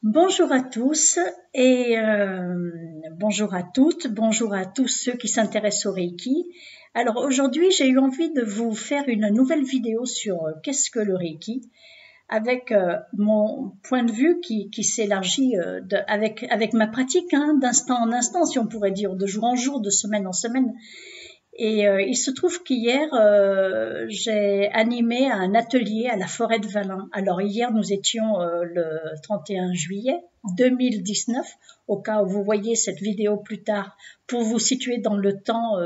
Bonjour à tous et bonjour à toutes, bonjour à tous ceux qui s'intéressent au Reiki. Alors aujourd'hui, j'ai eu envie de vous faire une nouvelle vidéo sur qu'est-ce que le Reiki, avec mon point de vue qui s'élargit avec ma pratique, d'instant en instant, si on pourrait dire, de jour en jour, de semaine en semaine. Et il se trouve qu'hier, j'ai animé un atelier à la forêt de Valin. Alors hier, nous étions le 31 juillet 2019, au cas où vous voyez cette vidéo plus tard, pour vous situer dans le temps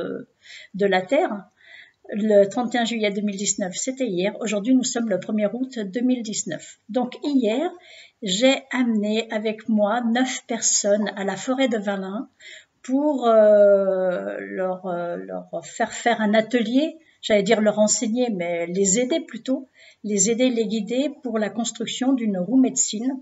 de la Terre. Le 31 juillet 2019, c'était hier. Aujourd'hui, nous sommes le 1er août 2019. Donc hier, j'ai amené avec moi 9 personnes à la forêt de Valin pour leur faire un atelier, j'allais dire leur enseigner, mais les aider plutôt, les aider, les guider pour la construction d'une roue médecine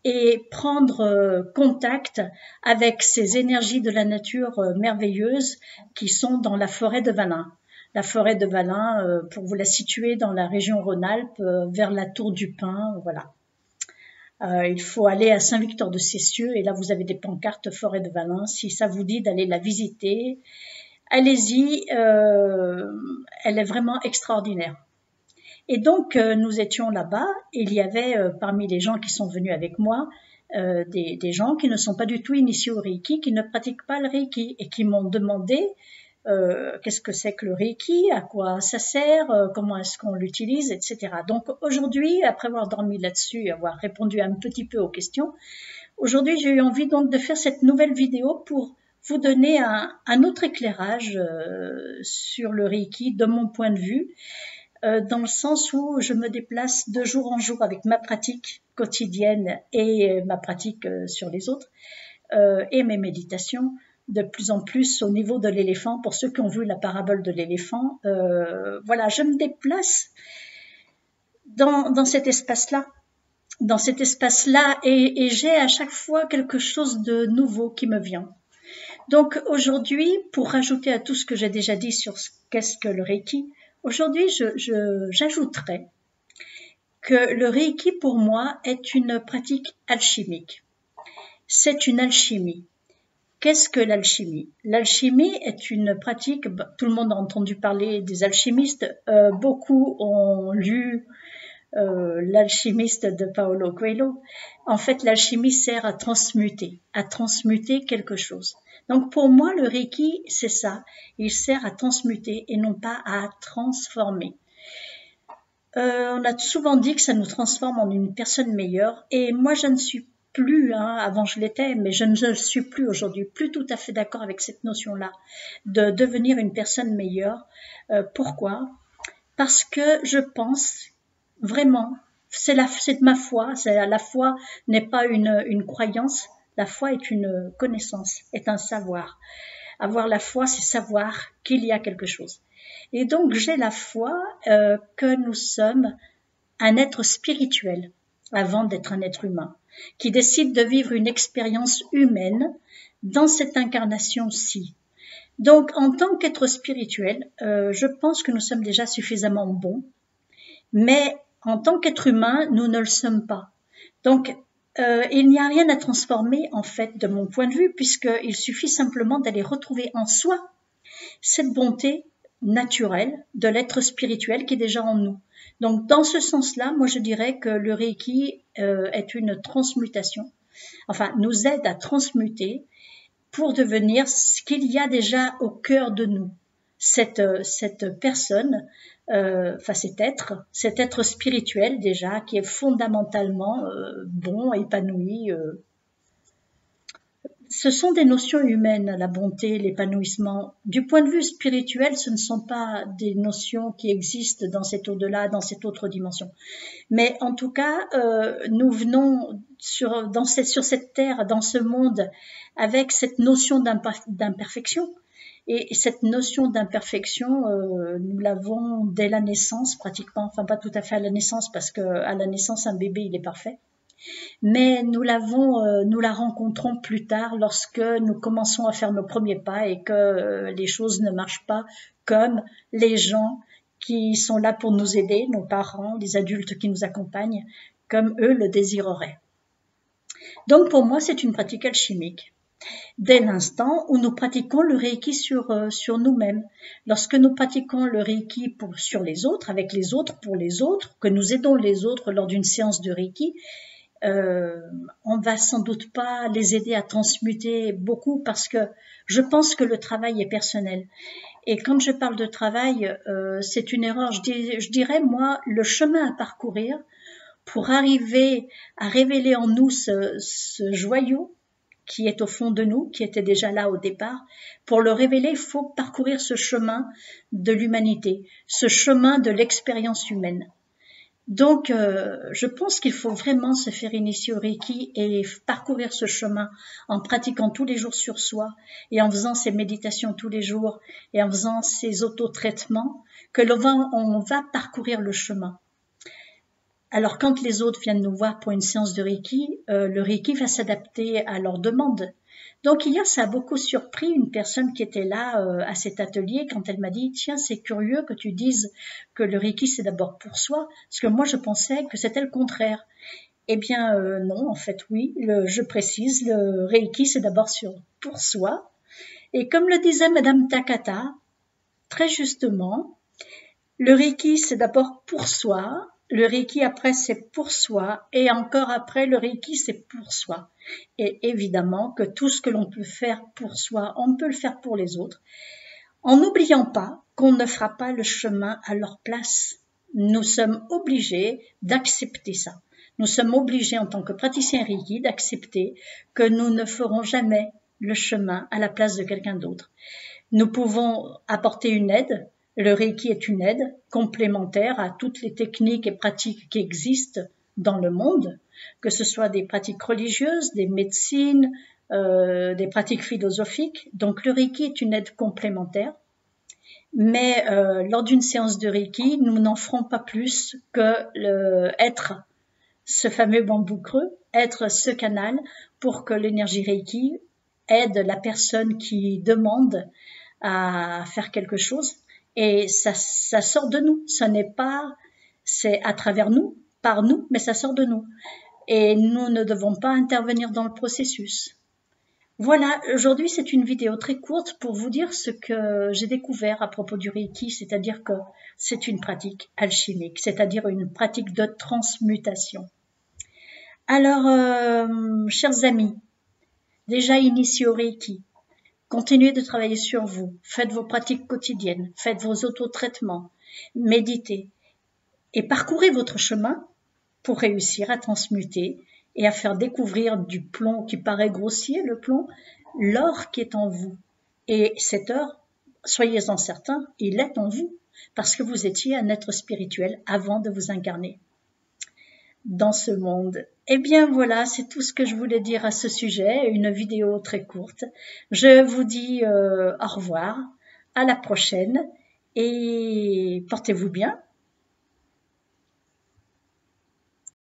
et prendre contact avec ces énergies de la nature merveilleuses qui sont dans la forêt de Valin. La forêt de Valin, pour vous la situer dans la région Rhône-Alpes, vers la Tour du Pin, voilà. Il faut aller à Saint-Victor-de-Cessieux et là vous avez des pancartes forêt de Valin. Si ça vous dit d'aller la visiter, allez-y, elle est vraiment extraordinaire. Et donc nous étions là-bas, il y avait parmi les gens qui sont venus avec moi des gens qui ne sont pas du tout initiés au Reiki, qui ne pratiquent pas le Reiki et qui m'ont demandé qu'est-ce que c'est que le Reiki, à quoi ça sert, comment est-ce qu'on l'utilise, etc. Donc aujourd'hui, après avoir dormi là-dessus et avoir répondu un petit peu aux questions, aujourd'hui j'ai eu envie donc de faire cette nouvelle vidéo pour vous donner un autre éclairage sur le Reiki de mon point de vue, dans le sens où je me déplace de jour en jour avec ma pratique quotidienne et ma pratique sur les autres et mes méditations, de plus en plus au niveau de l'éléphant. Pour ceux qui ont vu la parabole de l'éléphant, voilà, je me déplace dans cet espace-là, et j'ai à chaque fois quelque chose de nouveau qui me vient. Donc aujourd'hui, pour rajouter à tout ce que j'ai déjà dit sur qu'est-ce que le Reiki, aujourd'hui j'ajouterai que le Reiki pour moi est une pratique alchimique. C'est une alchimie. Qu'est-ce que l'alchimie? L'alchimie est une pratique, tout le monde a entendu parler des alchimistes, beaucoup ont lu l'alchimiste de Paulo Coelho. En fait, l'alchimie sert à transmuter quelque chose. Donc pour moi, le Reiki, c'est ça, il sert à transmuter et non pas à transformer. On a souvent dit que ça nous transforme en une personne meilleure et moi je ne suis plus, avant je l'étais, mais je ne le suis plus aujourd'hui, plus tout à fait d'accord avec cette notion-là, de devenir une personne meilleure. Pourquoi? Parce que je pense vraiment, c'est de ma foi, la foi n'est pas une croyance, la foi est une connaissance, est un savoir. Avoir la foi, c'est savoir qu'il y a quelque chose. Et donc j'ai la foi que nous sommes un être spirituel avant d'être un être humain, qui décide de vivre une expérience humaine dans cette incarnation-ci. Donc, en tant qu'être spirituel, je pense que nous sommes déjà suffisamment bons, mais en tant qu'être humain, nous ne le sommes pas. Donc, il n'y a rien à transformer, en fait, de mon point de vue, puisqu'il suffit simplement d'aller retrouver en soi cette bonté naturelle de l'être spirituel qui est déjà en nous. Donc, dans ce sens-là, moi, je dirais que le Reiki est une transmutation, enfin, nous aide à transmuter pour devenir ce qu'il y a déjà au cœur de nous. Cette personne, enfin cet être spirituel déjà, qui est fondamentalement bon, épanoui. Ce sont des notions humaines, la bonté, l'épanouissement. Du point de vue spirituel, ce ne sont pas des notions qui existent dans cet au-delà, dans cette autre dimension. Mais en tout cas, nous venons sur cette terre, dans ce monde, avec cette notion d'imperfection. Et cette notion d'imperfection, nous l'avons dès la naissance pratiquement, enfin pas tout à fait à la naissance, parce que à la naissance, un bébé, il est parfait. Mais nous la rencontrons plus tard lorsque nous commençons à faire nos premiers pas et que les choses ne marchent pas comme les gens qui sont là pour nous aider, nos parents, les adultes qui nous accompagnent, comme eux le désireraient. Donc pour moi, c'est une pratique alchimique. Dès l'instant où nous pratiquons le Reiki sur nous-mêmes. Lorsque nous pratiquons le Reiki sur les autres, avec les autres, pour les autres, que nous aidons les autres lors d'une séance de Reiki, on va sans doute pas les aider à transmuter beaucoup parce que je pense que le travail est personnel. Et quand je parle de travail, c'est une erreur. Je dirais, moi, le chemin à parcourir pour arriver à révéler en nous ce joyau qui est au fond de nous, qui était déjà là au départ. Pour le révéler, il faut parcourir ce chemin de l'humanité, ce chemin de l'expérience humaine. Donc, je pense qu'il faut vraiment se faire initier au Reiki et parcourir ce chemin en pratiquant tous les jours sur soi et en faisant ces méditations tous les jours et en faisant ces auto-traitements que on va parcourir le chemin. Alors, quand les autres viennent nous voir pour une séance de Reiki, le Reiki va s'adapter à leurs demandes. Donc, hier, ça a beaucoup surpris une personne qui était là à cet atelier quand elle m'a dit « Tiens, c'est curieux que tu dises que le Reiki, c'est d'abord pour soi, parce que moi, je pensais que c'était le contraire. » Eh bien, non, en fait, oui, je précise, le Reiki, c'est d'abord pour soi. Et comme le disait Madame Takata, très justement, le Reiki, c'est d'abord pour soi. Le Reiki après c'est pour soi et encore après le Reiki c'est pour soi. Et évidemment que tout ce que l'on peut faire pour soi, on peut le faire pour les autres, en n'oubliant pas qu'on ne fera pas le chemin à leur place. Nous sommes obligés d'accepter ça. Nous sommes obligés en tant que praticiens Reiki d'accepter que nous ne ferons jamais le chemin à la place de quelqu'un d'autre. Nous pouvons apporter une aide. Le Reiki est une aide complémentaire à toutes les techniques et pratiques qui existent dans le monde, que ce soit des pratiques religieuses, des médecines, des pratiques philosophiques. Donc le Reiki est une aide complémentaire. Mais lors d'une séance de Reiki, nous n'en ferons pas plus que être ce fameux bambou creux, être ce canal pour que l'énergie Reiki aide la personne qui demande à faire quelque chose. Et ça sort de nous. Ce n'est pas, c'est à travers nous, par nous, mais ça sort de nous. Et nous ne devons pas intervenir dans le processus. Voilà, aujourd'hui c'est une vidéo très courte pour vous dire ce que j'ai découvert à propos du Reiki, c'est-à-dire que c'est une pratique alchimique, c'est-à-dire une pratique de transmutation. Alors, chers amis, déjà initiés au Reiki, continuez de travailler sur vous, faites vos pratiques quotidiennes, faites vos autotraitements, méditez et parcourez votre chemin pour réussir à transmuter et à faire découvrir du plomb qui paraît grossier, le plomb, l'or qui est en vous. Et cet or, soyez-en certains, il est en vous parce que vous étiez un être spirituel avant de vous incarner dans ce monde. Eh bien voilà, c'est tout ce que je voulais dire à ce sujet, une vidéo très courte. Je vous dis au revoir, à la prochaine et portez-vous bien.